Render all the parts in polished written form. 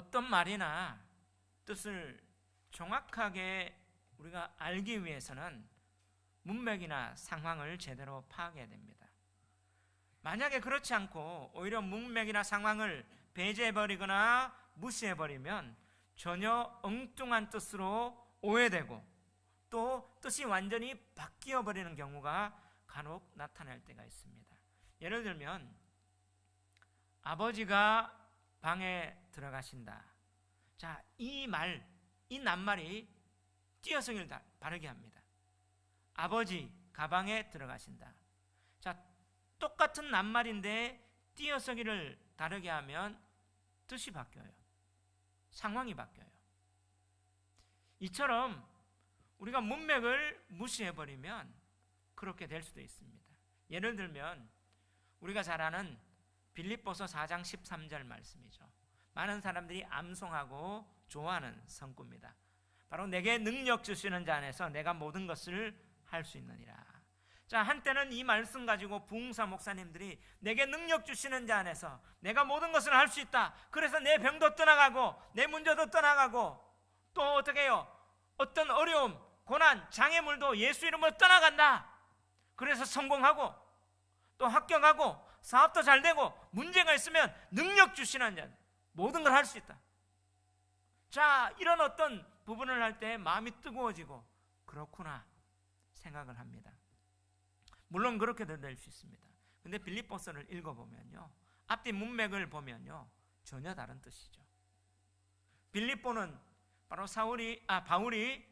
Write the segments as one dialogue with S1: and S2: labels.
S1: 어떤 말이나 뜻을 정확하게 우리가 알기 위해서는 문맥이나 상황을 제대로 파악해야 됩니다. 만약에 그렇지 않고 오히려 문맥이나 상황을 배제해버리거나 무시해버리면 전혀 엉뚱한 뜻으로 오해되고 또 뜻이 완전히 바뀌어버리는 경우가 간혹 나타날 때가 있습니다. 예를 들면 아버지가 방에 들어가신다. 자, 이 낱말이 띄어쓰기를 바르게 합니다. 아버지 가방에 들어가신다. 자, 똑같은 낱말인데 띄어쓰기를 다르게 하면 뜻이 바뀌어요. 상황이 바뀌어요. 이처럼 우리가 문맥을 무시해버리면 그렇게 될 수도 있습니다. 예를 들면 우리가 잘 아는 빌립보서 4장 13절 말씀이죠. 많은 사람들이 암송하고 좋아하는 성구입니다. 바로 내게 능력 주시는 자 안에서 내가 모든 것을 할 수 있느니라. 자, 한때는 이 말씀 가지고 부흥사 목사님들이 내게 능력 주시는 자 안에서 내가 모든 것을 할 수 있다. 그래서 내 병도 떠나가고 내 문제도 떠나가고 또 어떻게 해요? 어떤 어려움, 고난, 장애물도 예수 이름으로 떠나간다. 그래서 성공하고 또 합격하고 사업도 잘 되고 문제가 있으면 능력 주시는 자 모든 걸 할 수 있다. 자, 이런 어떤 부분을 할 때 마음이 뜨거워지고 그렇구나 생각을 합니다. 물론 그렇게도 될 수 있습니다. 근데 빌립보서를 읽어보면요, 앞뒤 문맥을 보면요 전혀 다른 뜻이죠. 빌립보는 바로 바울이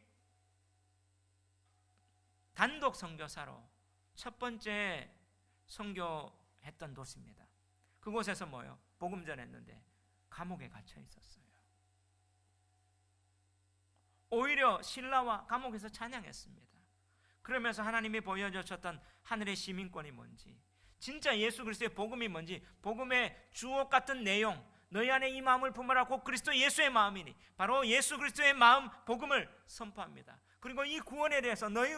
S1: 단독 선교사로 첫 번째 선교했던 도시입니다. 그곳에서 뭐예요? 복음 전했는데 감옥에 갇혀 있었어요. 오히려 신라와 감옥에서 찬양했습니다. 그러면서 하나님이 보여주셨던 하늘의 시민권이 뭔지, 진짜 예수 그리스도의 복음이 뭔지, 복음의 주옥 같은 내용, 너희 안에 이 마음을 품으라 곧 그리스도 예수의 마음이니, 바로 예수 그리스도의 마음 복음을 선포합니다. 그리고 이 구원에 대해서 너희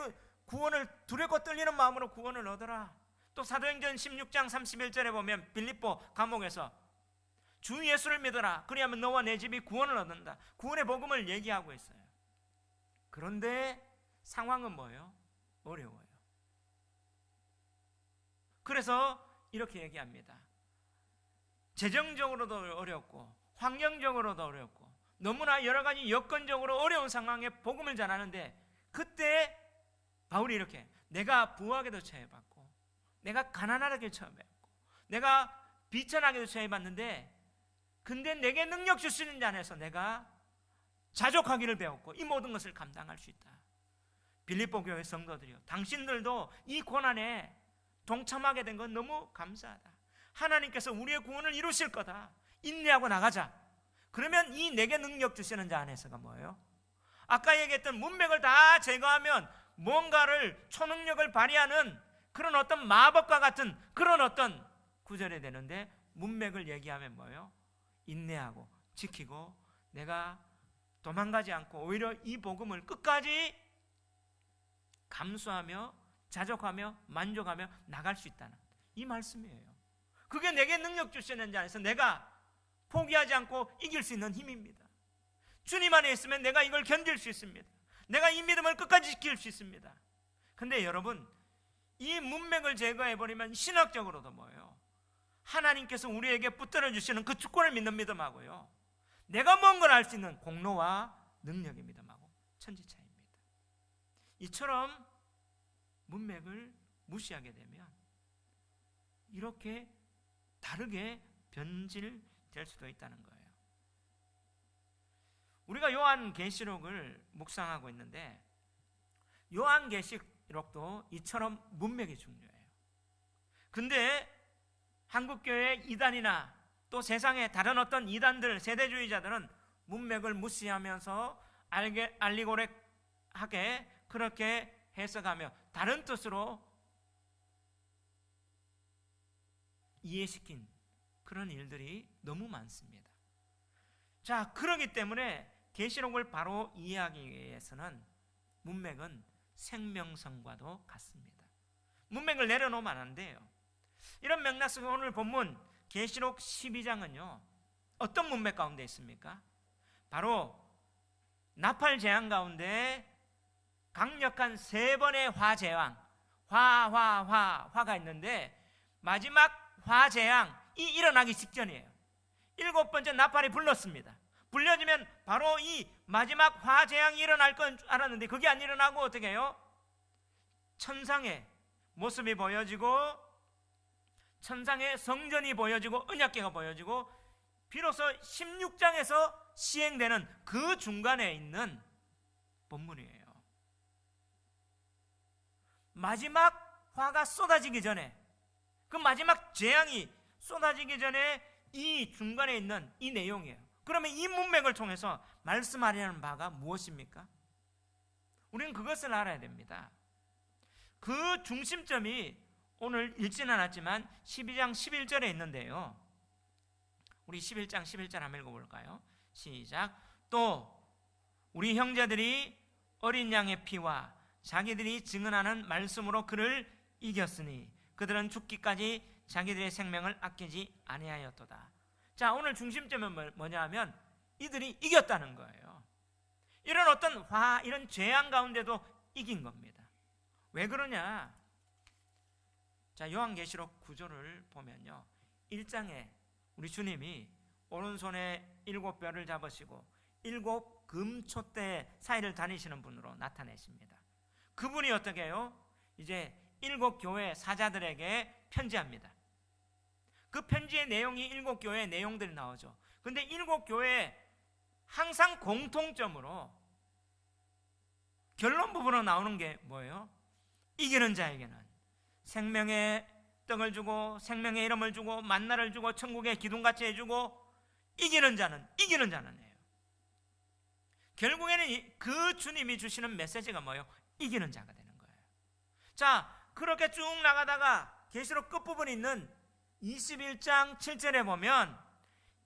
S1: 구원을 두렵고 떨리는 마음으로 구원을 얻어라. 또 사도행전 16장 31절에 보면 빌립보 감옥에서 주 예수를 믿어라. 그리하면 너와 내 집이 구원을 얻는다. 구원의 복음을 얘기하고 있어요. 그런데 상황은 뭐예요? 어려워요. 그래서 이렇게 얘기합니다. 재정적으로도 어렵고 환경적으로도 어렵고 너무나 여러 가지 여건적으로 어려운 상황에 복음을 전하는데, 그때 바울이 이렇게, 내가 부하게도 처해봤고 내가 가난하게 처해봤고 내가 비천하게도 처해봤는데 근데 내게 능력 주시는 자 안에서 내가 자족하기를 배웠고 이 모든 것을 감당할 수 있다. 빌립보 교회 성도들이요, 당신들도 이 고난에 동참하게 된 건 너무 감사하다. 하나님께서 우리의 구원을 이루실 거다. 인내하고 나가자. 그러면 이 내게 능력 주시는 자 안에서가 뭐예요? 아까 얘기했던 문맥을 다 제거하면 뭔가를 초능력을 발휘하는 그런 어떤 마법과 같은 그런 어떤 구절이 되는데, 문맥을 얘기하면 뭐예요? 인내하고 지키고 내가 도망가지 않고 오히려 이 복음을 끝까지 감수하며 자족하며 만족하며 나갈 수 있다는 이 말씀이에요. 그게 내게 능력 주시는 자 안에서 내가 포기하지 않고 이길 수 있는 힘입니다. 주님 안에 있으면 내가 이걸 견딜 수 있습니다. 내가 이 믿음을 끝까지 지킬 수 있습니다. 근데 여러분, 이 문맥을 제거해버리면 신학적으로도 뭐예요? 하나님께서 우리에게 붙들어 주시는 그 주권을 믿는 믿음하고요, 내가 뭔 걸 알 수 있는 공로와 능력의 믿음하고 천지차이입니다. 이처럼 문맥을 무시하게 되면 이렇게 다르게 변질될 수도 있다는 거예요. 우리가 요한계시록을 묵상하고 있는데 요한계시록도 이처럼 문맥이 중요해요. 근데 한국교회 이단이나 또 세상의 다른 어떤 이단들, 세대주의자들은 문맥을 무시하면서 알리고래하게 그렇게 해석하며 다른 뜻으로 이해시킨 그런 일들이 너무 많습니다. 자, 그렇기 때문에 계시록을 바로 이해하기 위해서는 문맥은 생명성과도 같습니다. 문맥을 내려놓으면 안 돼요. 이런 맥락 속에 오늘 본문 계시록 12장은요 어떤 문맥 가운데 있습니까? 바로 나팔 재앙 가운데 강력한 세 번의 화 재앙, 화가 있는데 마지막 화 재앙이 일어나기 직전이에요. 7번째 나팔이 불렀습니다. 불려지면 바로 이 마지막 화 재앙이 일어날 건 줄 알았는데 그게 안 일어나고 어떻게 해요? 천상의 모습이 보여지고 천상의 성전이 보여지고 언약궤가 보여지고 비로소 16장에서 시행되는 그 중간에 있는 본문이에요. 마지막 화가 쏟아지기 전에, 그 마지막 재앙이 쏟아지기 전에 이 중간에 있는 이 내용이에요. 그러면 이 문맥을 통해서 말씀하려는 바가 무엇입니까? 우리는 그것을 알아야 됩니다. 그 중심점이 오늘 읽지는 않았지만 12장 11절에 있는데요. 우리 11장 11절 한번 읽어볼까요? 시작. 또 우리 형제들이 어린 양의 피와 자기들이 증언하는 말씀으로 그를 이겼으니 그들은 죽기까지 자기들의 생명을 아끼지 아니하였도다. 자, 오늘 중심점은 뭐냐 하면 이들이 이겼다는 거예요. 이런 어떤 화, 이런 재앙 가운데도 이긴 겁니다. 왜 그러냐? 자, 요한계시록 9조를 보면요, 1장에 우리 주님이 오른손에 7뼈를 잡으시고 7 금촛대 사이를 다니시는 분으로 나타내십니다. 그분이 어떻게 해요? 이제 7 교회 사자들에게 편지합니다. 그 편지의 내용이 7 교회의 내용들이 나오죠. 근데 7 교회에 항상 공통점으로 결론 부분으로 나오는 게 뭐예요? 이기는 자에게는 생명의 떡을 주고 생명의 이름을 주고 만나를 주고 천국의 기둥같이 해주고 이기는 자는이에요. 결국에는 그 주님이 주시는 메시지가 뭐예요? 이기는 자가 되는 거예요. 자, 그렇게 쭉 나가다가 계시록 끝부분에 있는 21장 7절에 보면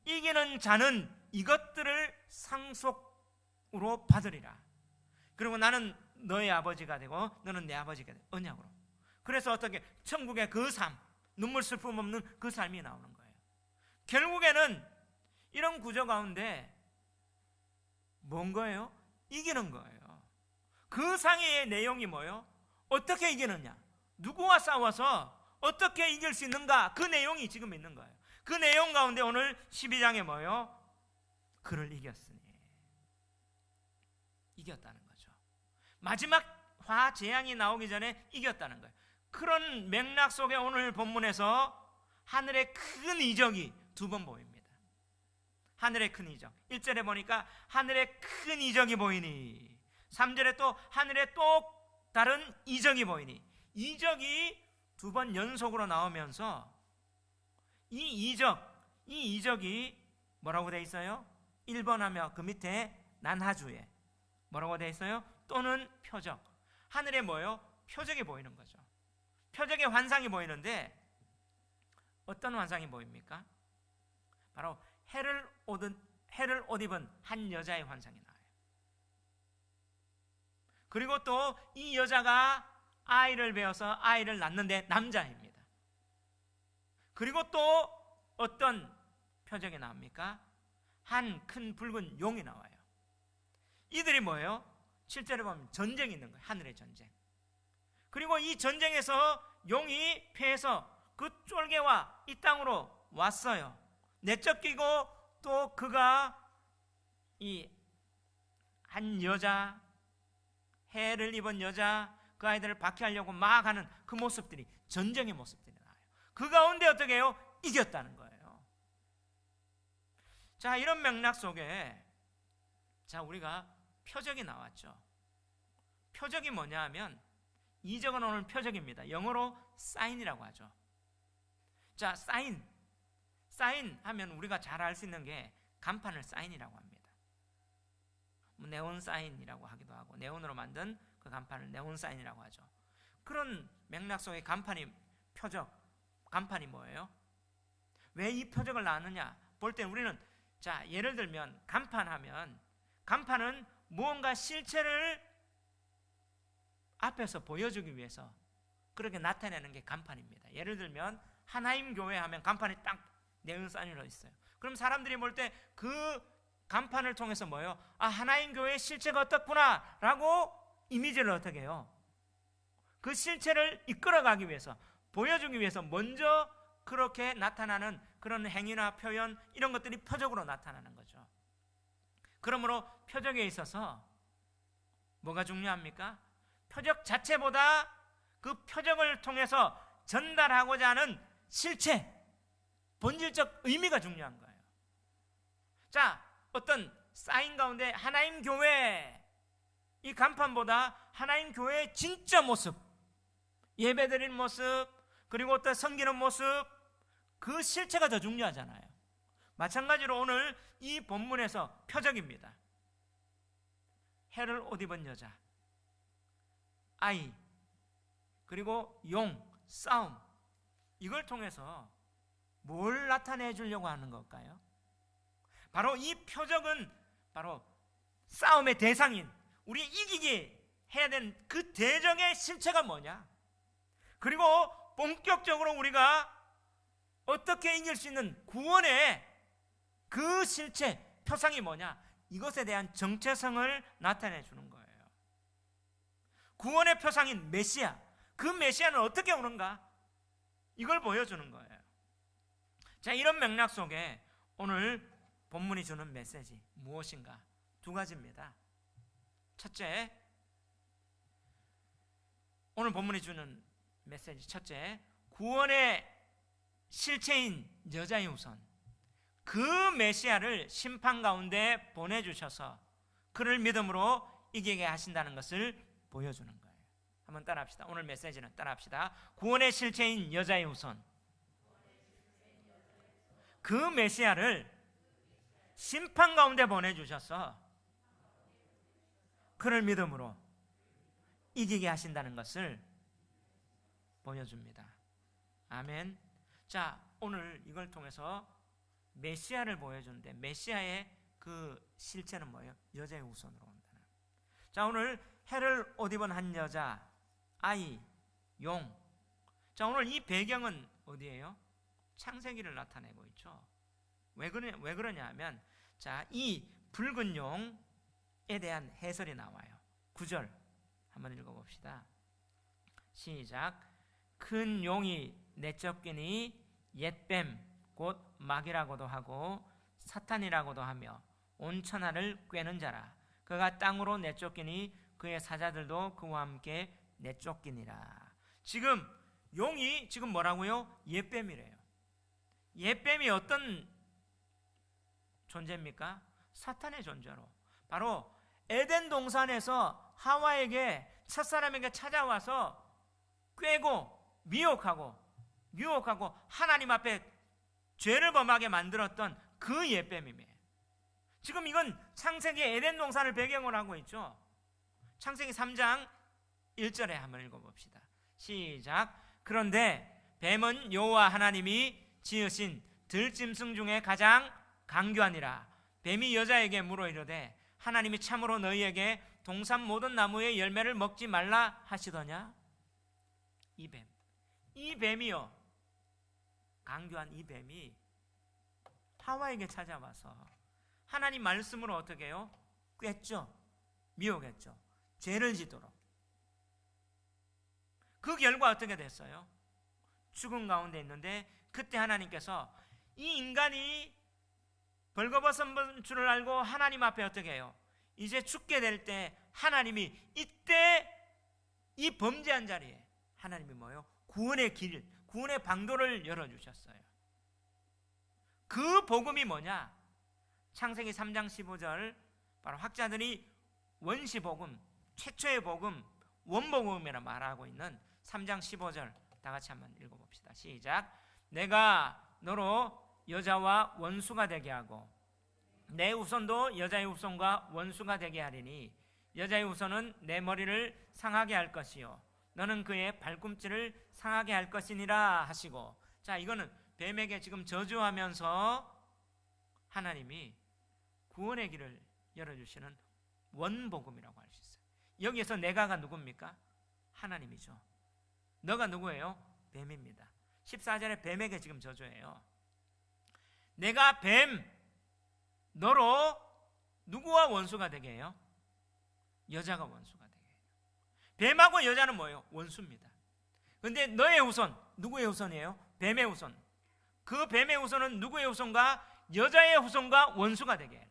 S1: 이기는 자는 이것들을 상속으로 받으리라. 그리고 나는 너의 아버지가 되고 너는 내 아버지가 돼. 언약으로. 그래서 어떻게 천국의 그 삶, 눈물 슬픔 없는 그 삶이 나오는 거예요. 결국에는 이런 구조 가운데 뭔 거예요? 이기는 거예요. 그 상해의 내용이 뭐예요? 어떻게 이기느냐? 누구와 싸워서 어떻게 이길 수 있는가? 그 내용이 지금 있는 거예요. 그 내용 가운데 오늘 12장에 뭐예요? 그를 이겼으니. 이겼다는 거죠. 마지막 화 재앙이 나오기 전에 이겼다는 거예요. 그런 맥락 속에 오늘 본문에서 하늘의 큰 이적이 2번 보입니다. 하늘의 큰 이적. 1절에 보니까 하늘의 큰 이적이 보이니, 3절에 또 하늘의 또 다른 이적이 보이니, 이적이 2번 연속으로 나오면서 이 이적이 뭐라고 돼 있어요? 1번 하며 그 밑에 난하주에 뭐라고 돼 있어요? 또는 표적. 하늘에 뭐예요? 표적이 보이는 거죠. 표적의 환상이 보이는데 어떤 환상이 보입니까? 바로 해를 옷 입은 한 여자의 환상이 나와요. 그리고 또 이 여자가 아이를 배워서 아이를 낳는데 남자입니다. 그리고 또 어떤 표적이 나옵니까? 한 큰 붉은 용이 나와요. 이들이 뭐예요? 7절에 보면 전쟁이 있는 거예요. 하늘의 전쟁. 그리고 이 전쟁에서 용이 패해서 그 쫄개와 이 땅으로 왔어요. 내쫓기고 또 그가 이 한 여자, 해를 입은 여자, 그 아이들을 박해하려고 막 하는 그 모습들이, 전쟁의 모습들이 나와요. 그 가운데 어떻게 해요? 이겼다는 거예요. 자, 이런 맥락 속에 자, 우리가 표적이 나왔죠. 표적이 뭐냐 하면, 이적은 오늘 표적입니다. 영어로 사인이라고 하죠. 자, 사인 하면 우리가 잘 알 수 있는 게 간판을 사인이라고 합니다. 네온 사인이라고 하기도 하고, 네온으로 만든 그 간판을 네온 사인이라고 하죠. 그런 맥락 속의 간판이, 표적, 간판이 뭐예요? 왜 이 표적을 낳느냐 볼 때 우리는, 자, 예를 들면 간판하면, 간판은 무언가 실체를 앞에서 보여주기 위해서 그렇게 나타내는 게 간판입니다. 예를 들면 하나임 교회 하면 간판이 딱 네온 사인으로 있어요. 그럼 사람들이 볼 때 그 간판을 통해서 뭐예요? 아, 하나님 교회의 실체가 어떻구나 라고 이미지를 어떻게 해요? 그 실체를 이끌어가기 위해서, 보여주기 위해서 먼저 그렇게 나타나는 그런 행위나 표현, 이런 것들이 표적으로 나타나는 거죠. 그러므로 표적에 있어서 뭐가 중요합니까? 표적 자체보다 그 표적을 통해서 전달하고자 하는 실체, 본질적 의미가 중요한 거예요. 자, 어떤 사인 가운데 하나님 교회, 이 간판보다 하나님 교회의 진짜 모습, 예배드리는 모습, 그리고 어떤 섬기는 모습, 그 실체가 더 중요하잖아요. 마찬가지로 오늘 이 본문에서 표적입니다. 해를 옷 입은 여자, 아이, 그리고 용, 싸움, 이걸 통해서 뭘 나타내 주려고 하는 걸까요? 바로 이 표적은 바로 싸움의 대상인, 우리 이기게 해야 되는 그 대적의 실체가 뭐냐, 그리고 본격적으로 우리가 어떻게 이길 수 있는 구원의 그 실체, 표상이 뭐냐, 이것에 대한 정체성을 나타내 주는 거예요. 구원의 표상인 메시아, 그 메시아는 어떻게 오는가, 이걸 보여주는 거예요. 자, 이런 맥락 속에 오늘 본문이 주는 메시지 무엇인가? 두 가지입니다. 첫째, 오늘 본문이 주는 메시지 첫째, 구원의 실체인 여자의 후손, 그 메시아를 심판 가운데 보내주셔서 그를 믿음으로 이기게 하신다는 것을 보여주는 거예요. 한번 따라합시다. 오늘 메시지는 따라합시다. 구원의 실체인 여자의 후손, 그 메시아를 심판 가운데 보내주셔서 그를 믿음으로 이기게 하신다는 것을 보여줍니다. 아멘. 자, 오늘 이걸 통해서 메시아를 보여주는데, 메시아의 그 실체는 뭐예요? 여자의 후손으로 온다는. 자, 오늘 해를 옷 입은 한 여자, 아이, 용. 자, 오늘 이 배경은 어디예요? 창세기를 나타내고 있죠. 왜 그러냐 하면, 자, 이 붉은 용에 대한 해설이 나와요. 9절 한번 읽어봅시다. 시작. 큰 용이 내쫓기니 옛뱀 곧 마귀라고도 하고 사탄이라고도 하며 온 천하를 꿰는 자라. 그가 땅으로 내쫓기니 그의 사자들도 그와 함께 내쫓기니라. 지금 용이 지금 뭐라고요? 옛뱀이래요. 옛뱀이 어떤 존재입니까? 사탄의 존재로, 바로 에덴 동산에서 하와에게, 첫사람에게 찾아와서 꿰고 미혹하고 유혹하고 하나님 앞에 죄를 범하게 만들었던 그 옛뱀이에요. 지금 이건 창세기 에덴 동산을 배경으로 하고 있죠. 창세기 3장 1절에 한번 읽어봅시다. 시작. 그런데 뱀은 여호와 하나님이 지으신 들짐승 중에 가장 강교하니라. 뱀이 여자에게 물어 이르되 하나님이 참으로 너희에게 동산 모든 나무의 열매를 먹지 말라 하시더냐? 이 뱀이요, 강교한 이 뱀이 하와에게 찾아와서 하나님 말씀으로 어떻게 해요? 꿰죠, 미혹했죠, 죄를 짓도록. 그 결과 어떻게 됐어요? 죽음 가운데 있는데, 그때 하나님께서 이 인간이 벌거벗은 줄을 알고 하나님 앞에 어떻게 해요? 이제 죽게 될 때 하나님이 이때 이 범죄한 자리에 하나님이 뭐예요? 구원의 길, 구원의 방도를 열어주셨어요. 그 복음이 뭐냐? 창세기 3장 15절, 바로 학자들이 원시복음, 최초의 복음, 원복음이라 말하고 있는 3장 15절 다 같이 한번 읽어봅시다. 시작. 내가 너로 여자와 원수가 되게 하고 내 후손도 여자의 후손과 원수가 되게 하리니 여자의 후손은 내 머리를 상하게 할 것이요 너는 그의 발꿈치를 상하게 할 것이니라 하시고. 자, 이거는 뱀에게 지금 저주하면서 하나님이 구원의 길을 열어주시는 원복음이라고 할 수 있어요. 여기에서 내가가 누굽니까? 하나님이죠. 너가 누구예요? 뱀입니다. 14절에 뱀에게 지금 저주해요. 내가 뱀 너로 누구와 원수가 되게 해요? 여자가 원수가 되게 해요. 뱀하고 여자는 뭐예요? 원수입니다. 그런데 너의 후손, 누구의 후손이에요? 뱀의 후손. 그 뱀의 후손은 누구의 후손과? 여자의 후손과 원수가 되게 해요.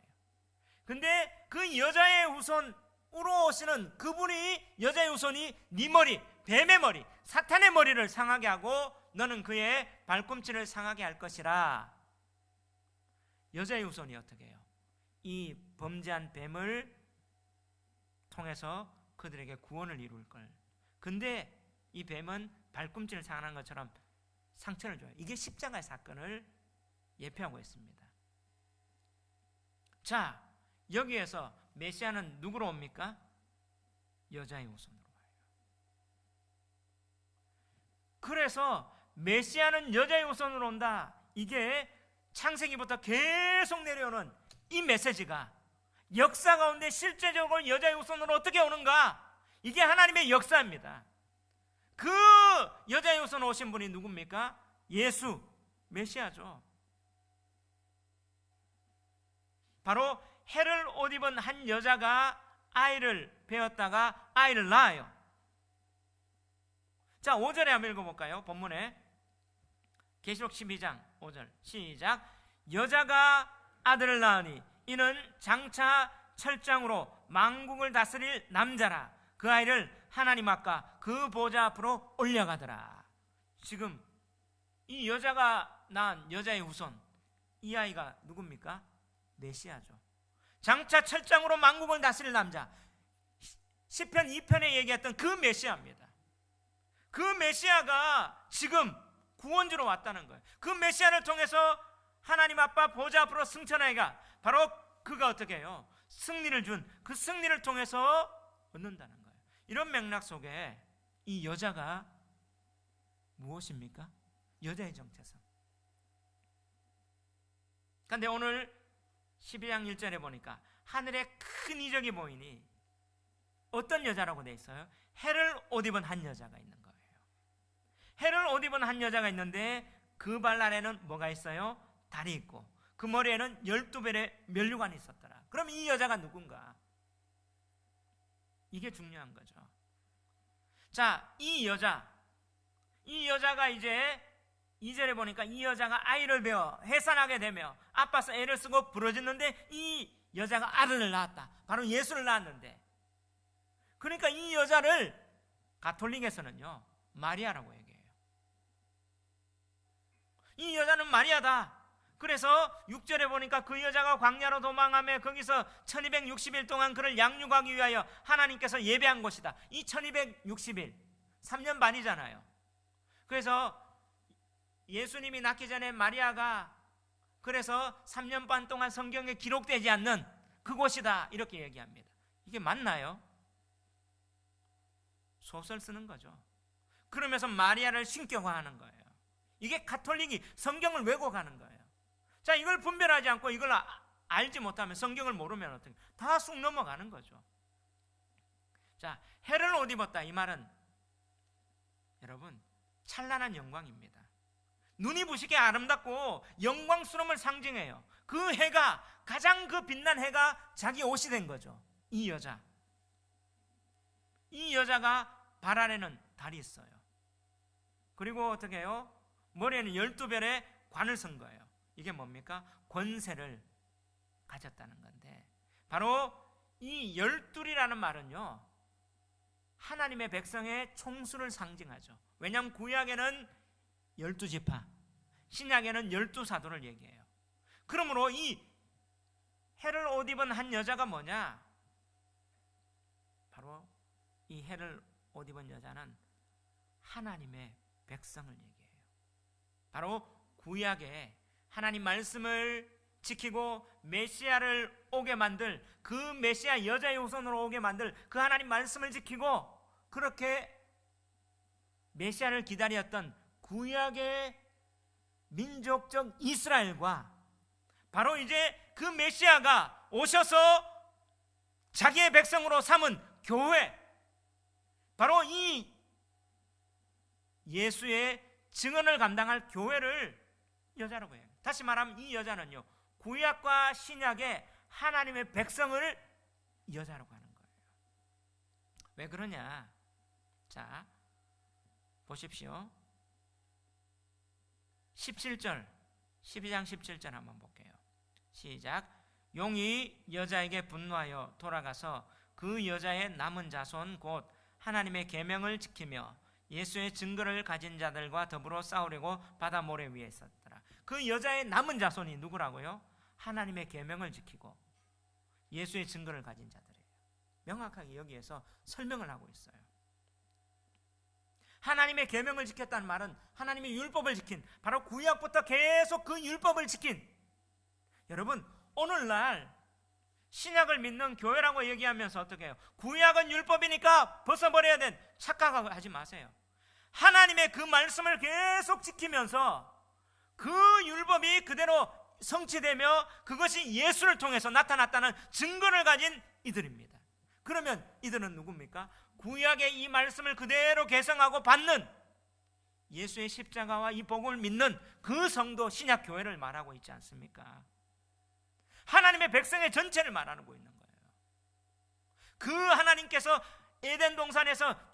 S1: 근데 그 여자의 후손으로 오시는 그분이, 여자의 후손이 네 머리, 뱀의 머리, 사탄의 머리를 상하게 하고 너는 그의 발꿈치를 상하게 할 것이라. 여자의 후손이 어떻게 해요? 이 범죄한 뱀을 통해서 그들에게 구원을 이룰 걸. 근데 이 뱀은 발꿈치를 상하는 것처럼 상처를 줘요. 이게 십자가의 사건을 예표하고 있습니다. 자, 여기에서 메시아는 누구로 옵니까? 여자의 후손으로 와요. 그래서 메시아는 여자의 후손으로 온다. 이게 창세기부터 계속 내려오는 이 메시지가 역사 가운데 실제적으로 여자의 후손으로 어떻게 오는가? 이게 하나님의 역사입니다. 그 여자의 후손으로 오신 분이 누굽니까? 예수, 메시아죠. 바로 해를 옷 입은 한 여자가 아이를 배었다가 아이를 낳아요. 자, 5절에 한번 읽어볼까요? 본문에 계시록 12장 5절 시작. 여자가 아들을 낳으니 이는 장차 철장으로 만국을 다스릴 남자라. 그 아이를 하나님 앞과 그 보좌 앞으로 올려가더라. 지금 이 여자가 낳은 여자의 후손, 이 아이가 누굽니까? 메시아죠. 장차 철장으로 만국을 다스릴 남자, 시편 2편에 얘기했던 그 메시아입니다. 그 메시아가 지금 구원주로 왔다는 거예요. 그 메시아를 통해서 하나님 아빠 보좌 앞으로 승천하기가 바로 그가 어떻게 해요? 승리를 준 그 승리를 통해서 얻는다는 거예요. 이런 맥락 속에 이 여자가 무엇입니까? 여자의 정체성. 그런데 오늘 12장 1절에 보니까 하늘에 큰 이적이 보이니 어떤 여자라고 돼 있어요? 해를 옷 입은 한 여자가 있는 거예요. 해를 옷 입은 한 여자가 있는데 그 발 아래는 뭐가 있어요? 달이 있고 그 머리에는 12별의 면류관이 있었더라. 그럼 이 여자가 누군가? 이게 중요한 거죠. 자, 이 여자가 이제 2절에 보니까 이 여자가 아이를 배워 해산하게 되며 아빠서 애를 쓰고 부러졌는데 이 여자가 아들을 낳았다. 바로 예수를 낳았는데, 그러니까 이 여자를 가톨릭에서는요 마리아라고 얘기해요. 이 여자는 마리아다. 그래서 6절에 보니까 그 여자가 광야로 도망하며 거기서 1260일 동안 그를 양육하기 위하여 하나님께서 예배한 곳이다. 이 1260일 3년 반이잖아요. 그래서 예수님이 낳기 전에 마리아가 그래서 3년 반 동안 성경에 기록되지 않는 그곳이다 이렇게 얘기합니다. 이게 맞나요? 소설 쓰는 거죠. 그러면서 마리아를 신격화하는 거예요. 이게 가톨릭이 성경을 왜곡하는 거예요. 자, 이걸 분별하지 않고 이걸 알지 못하면, 성경을 모르면 어떻게 다 쑥 넘어가는 거죠. 자, 해를 옷 입었다 이 말은 여러분 찬란한 영광입니다. 눈이 부시게 아름답고 영광스러움을 상징해요. 그 해가, 가장 그 빛난 해가 자기 옷이 된 거죠. 이 여자가 발 아래는 달이 있어요. 그리고 어떻게 해요? 머리에는 12별의 관을 쓴 거예요. 이게 뭡니까? 권세를 가졌다는 건데, 바로 이 12이라는 말은요 하나님의 백성의 총수를 상징하죠. 왜냐하면 구약에는 12지파, 신약에는 12사도를 얘기해요. 그러므로 이 해를 옷 입은 한 여자가 뭐냐? 바로 이 해를 옷 입은 여자는 하나님의 백성을 얘기해요. 바로 구약에 하나님 말씀을 지키고 메시아를 오게 만들, 그 메시아 여자의 후손으로 오게 만들 그 하나님 말씀을 지키고 그렇게 메시아를 기다렸던 구약의 민족적 이스라엘과 바로 이제 그 메시아가 오셔서 자기의 백성으로 삼은 교회, 바로 이 예수의 증언을 감당할 교회를 여자라고 해요. 다시 말하면 이 여자는요, 구약과 신약의 하나님의 백성을 여자로 가는 거예요. 왜 그러냐? 자, 보십시오. 17절, 12장 17절 한번 볼게요. 시작. 용이 여자에게 분노하여 돌아가서 그 여자의 남은 자손 곧 하나님의 계명을 지키며 예수의 증거를 가진 자들과 더불어 싸우려고 바다 모래 위에 섰더라. 그 여자의 남은 자손이 누구라고요? 하나님의 계명을 지키고 예수의 증거를 가진 자들이에요. 명확하게 여기에서 설명을 하고 있어요. 하나님의 계명을 지켰다는 말은 하나님의 율법을 지킨, 바로 구약부터 계속 그 율법을 지킨, 여러분 오늘날 신약을 믿는 교회라고 얘기하면서 어떻게 해요? 구약은 율법이니까 벗어버려야 된 착각하지 마세요. 하나님의 그 말씀을 계속 지키면서 그 율법이 그대로 성취되며 그것이 예수를 통해서 나타났다는 증거를 가진 이들입니다. 그러면 이들은 누굽니까? 구약의 이 말씀을 그대로 계승하고 받는 예수의 십자가와 이 복음을 믿는 그 성도 신약 교회를 말하고 있지 않습니까? 하나님의 백성의 전체를 말하고 있는 거예요. 그 하나님께서 에덴 동산에서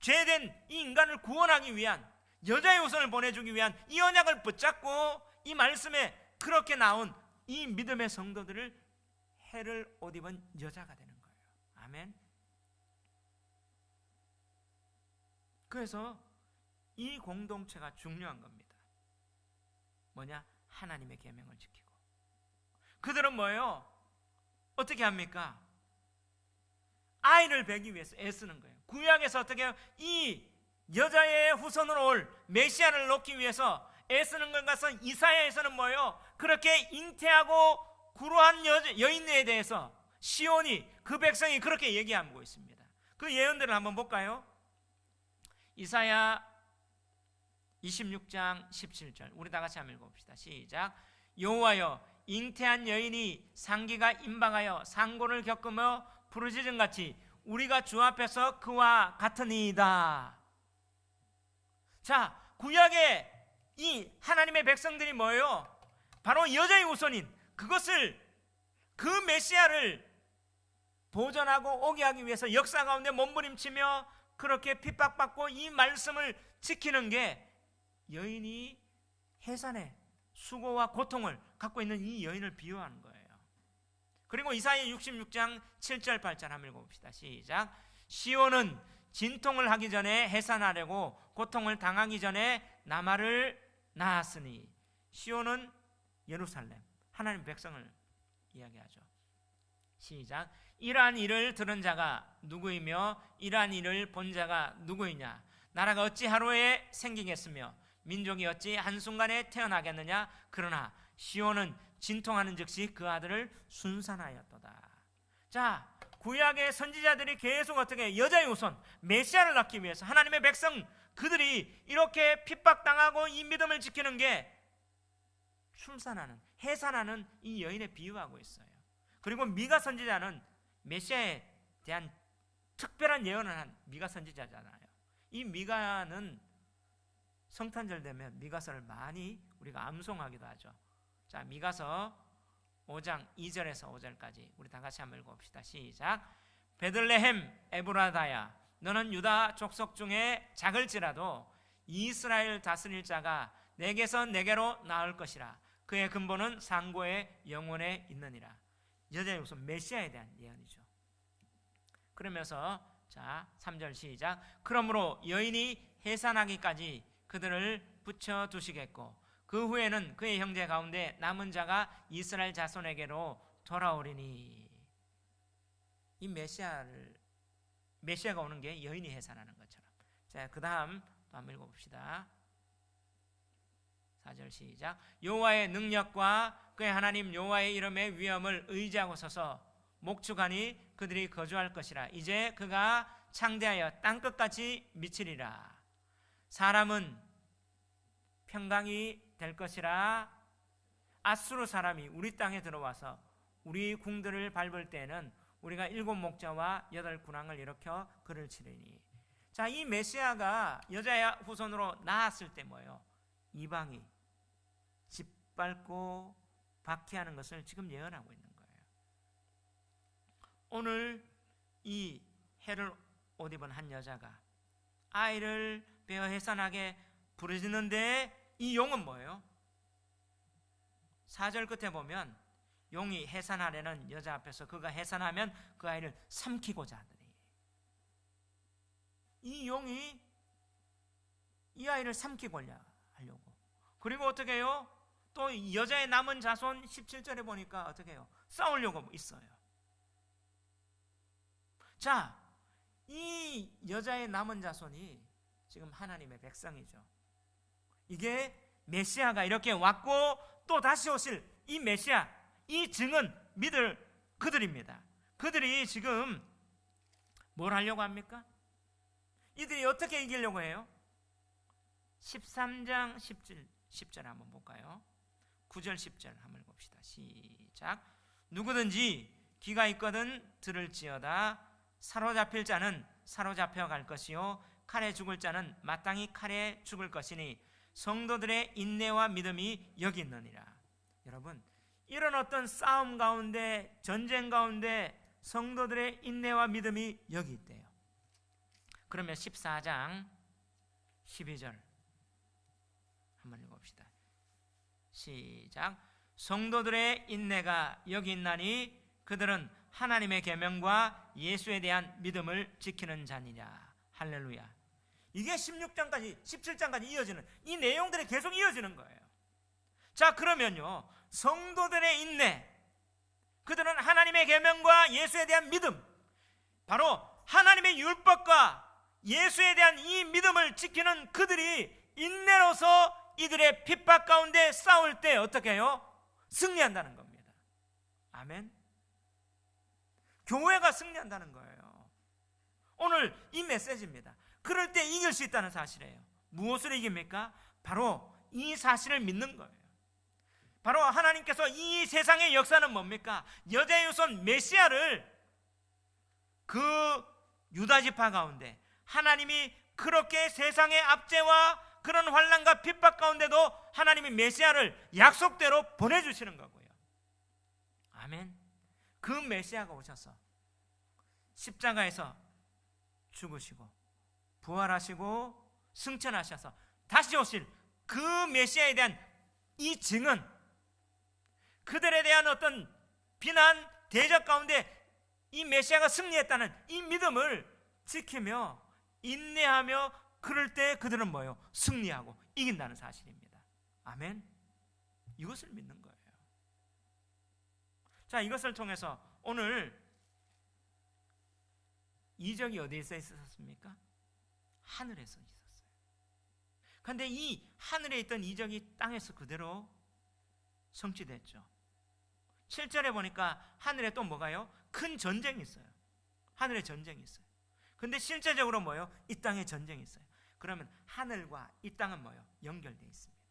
S1: 죄된 이 인간을 구원하기 위한 여자의 후손을 보내주기 위한 이 언약을 붙잡고 이 말씀에 그렇게 나온 이 믿음의 성도들을 해를 옷 입은 여자가 되는 거예요. 아멘. 그래서 이 공동체가 중요한 겁니다. 뭐냐? 하나님의 계명을 지키고. 그들은 뭐예요? 어떻게 합니까? 아이를 배기 위해서 애쓰는 거예요. 구약에서 어떻게 해요? 이 여자의 후손으로 올 메시아를 놓기 위해서 애쓰는 것 같은 이사야에서는 뭐예요? 그렇게 잉태하고 구루한 여인에 대해서 시온이, 그 백성이 그렇게 얘기하고 있습니다. 그 예언들을 한번 볼까요? 이사야 26장 17절 우리 다 같이 한번 읽어봅시다. 시작. 여호와여, 잉태한 여인이 상기가 임박하여 상고를 겪으며 부르짖음같이 우리가 주 앞에서 그와 같으니이다. 자, 구약의 이 하나님의 백성들이 뭐예요? 바로 여자의 후손인 그것을, 그 메시아를 보존하고 오게 하기 위해서 역사 가운데 몸부림치며 그렇게 핍박받고 이 말씀을 지키는 게 여인이 해산의 수고와 고통을 갖고 있는 이 여인을 비유하는 거예요. 그리고 이사야 66장 7절 8절 한번 읽어봅시다. 시작. 시온은 진통을 하기 전에 해산하려고 고통을 당하기 전에 나말을 낳았으니. 시온은 예루살렘, 하나님 백성을 이야기하죠. 시작. 이러한 일을 들은 자가 누구이며 이러한 일을 본 자가 누구이냐? 나라가 어찌 하루에 생기겠으며 민족이 어찌 한순간에 태어나겠느냐? 그러나 시온은 진통하는 즉시 그 아들을 순산하였도다. 자, 구약의 선지자들이 계속 어떻게 여자의 후손 메시아를 낳기 위해서 하나님의 백성 그들이 이렇게 핍박당하고 이 믿음을 지키는 게 출산하는, 해산하는 이 여인에 비유하고 있어요. 그리고 미가 선지자는 메시아에 대한 특별한 예언을 한 미가 선지자잖아요. 이 미가는 성탄절 되면 미가서를 많이 우리가 암송하기도 하죠. 자, 미가서 5장 2절에서 5절까지 우리 다 같이 한번 읽어봅시다. 시작. 베들레헴 에브라다야, 너는 유다 족속 중에 작을지라도 이스라엘 다스릴 자가 내게서 내게로 나올 것이라. 그의 근본은 상고의 영혼에 있느니라. 여자의 후손 메시아에 대한 예언이죠. 그러면서 자 3절 시작. 그러므로 여인이 해산하기까지 그들을 붙여두시겠고 그 후에는 그의 형제 가운데 남은 자가 이스라엘 자손에게로 돌아오리니. 이 메시아가 오는 게 여인이 해산하는 것처럼. 자, 그 다음 또 한번 읽어봅시다. 4절 시작. 여호와의 능력과 그의 하나님 여호와의 이름의 위엄을 의지하고 서서 목축하니 그들이 거주할 것이라. 이제 그가 창대하여 땅끝까지 미치리라. 사람은 평강이 될 것이라. 아수르 사람이 우리 땅에 들어와서 우리 궁들을 밟을 때는 우리가 7 목자와 8 군왕을 일으켜 그를 치르니. 자, 이 메시아가 여자의 후손으로 나았을 때 뭐예요? 이방이 짓밟고 박해하는 것을 지금 예언하고 있는 거예요. 오늘 이 해를 옷 입은 한 여자가 아이를 베어 해산하게 부르짖는데 이 용은 뭐예요? 4절 끝에 보면 용이 해산하려는 여자 앞에서 그가 해산하면 그 아이를 삼키고자 하더니, 이 용이 이 아이를 삼키고 하려고. 그리고 어떻게 해요? 또 여자의 남은 자손 17절에 보니까 어떻게 해요? 싸우려고 있어요. 자, 이 여자의 남은 자손이 지금 하나님의 백성이죠. 이게 메시아가 이렇게 왔고 또 다시 오실 이 메시아, 이 증은 믿을 그들입니다. 그들이 지금 뭘 하려고 합니까? 이들이 어떻게 이기려고 해요? 13장 10절 한번 볼까요? 9절 10절 한번 봅시다. 시작. 누구든지 귀가 있거든 들을지어다. 사로잡힐 자는 사로잡혀 갈 것이요 칼에 죽을 자는 마땅히 칼에 죽을 것이니 성도들의 인내와 믿음이 여기 있느니라. 여러분, 이런 어떤 싸움 가운데, 전쟁 가운데 성도들의 인내와 믿음이 여기 있대요. 그러면 14장 12절 한번 읽어봅시다. 시작. 성도들의 인내가 여기 있나니 그들은 하나님의 계명과 예수에 대한 믿음을 지키는 자니라. 할렐루야. 이게 16장까지 17장까지 이어지는 이 내용들이 계속 이어지는 거예요. 자, 그러면요, 성도들의 인내, 그들은 하나님의 계명과 예수에 대한 믿음, 바로 하나님의 율법과 예수에 대한 이 믿음을 지키는 그들이 인내로서 이들의 핍박 가운데 싸울 때 어떻게 해요? 승리한다는 겁니다. 아멘. 교회가 승리한다는 거예요. 오늘 이 메시지입니다. 그럴 때 이길 수 있다는 사실이에요. 무엇을 이깁니까? 바로 이 사실을 믿는 거예요. 바로 하나님께서 이 세상의 역사는 뭡니까? 여자의 후손 메시아를 그 유다지파 가운데 하나님이 그렇게 세상의 압제와 그런 환난과 핍박 가운데도 하나님이 메시아를 약속대로 보내주시는 거고요. 아멘. 그 메시아가 오셔서 십자가에서 죽으시고 부활하시고 승천하셔서 다시 오실 그 메시아에 대한 이 증언, 그들에 대한 어떤 비난, 대적 가운데 이 메시아가 승리했다는 이 믿음을 지키며 인내하며 그럴 때 그들은 뭐예요? 승리하고 이긴다는 사실입니다. 아멘. 이것을 믿는 거예요. 자, 이것을 통해서 오늘 이적이 어디에서 있었습니까? 하늘에서 있었어요. 그런데 이 하늘에 있던 이적이 땅에서 그대로 성취됐죠. 7절에 보니까 하늘에 또 뭐가요? 큰 전쟁이 있어요. 하늘에 전쟁이 있어요. 근데 실제적으로 뭐예요? 이 땅에 전쟁이 있어요. 그러면 하늘과 이 땅은 뭐예요? 연결되어 있습니다.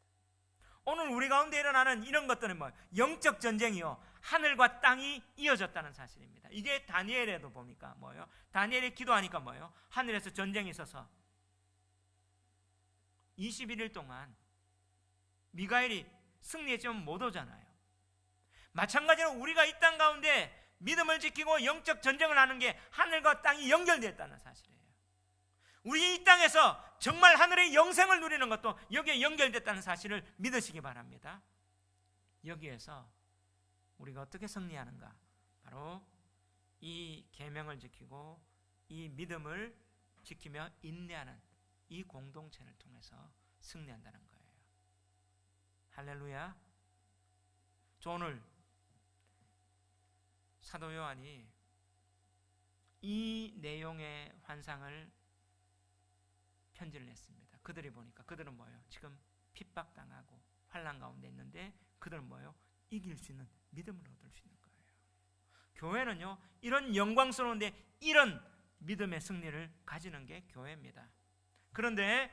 S1: 오늘 우리 가운데 일어나는 이런 것들은 뭐예요? 영적 전쟁이요, 하늘과 땅이 이어졌다는 사실입니다. 이게 다니엘에도 보니까 뭐예요? 다니엘이 기도하니까 뭐예요? 하늘에서 전쟁이 있어서 21일 동안 미가엘이 승리했지만 못 오잖아요. 마찬가지로 우리가 이 땅 가운데 믿음을 지키고 영적 전쟁을 하는 게 하늘과 땅이 연결되었다는 사실이에요. 우리 이 땅에서 정말 하늘의 영생을 누리는 것도 여기에 연결됐다는 사실을 믿으시기 바랍니다. 여기에서 우리가 어떻게 승리하는가? 바로 이 계명을 지키고 이 믿음을 지키며 인내하는 이 공동체를 통해서 승리한다는 거예요. 할렐루야. 저 오늘 사도 요한이 이 내용의 환상을 편지를 냈습니다. 그들이 보니까 그들은 뭐예요? 지금 핍박당하고 환난 가운데 있는데 그들은 뭐예요? 이길 수 있는 믿음을 얻을 수 있는 거예요. 교회는요, 이런 영광스러운데 이런 믿음의 승리를 가지는 게 교회입니다. 그런데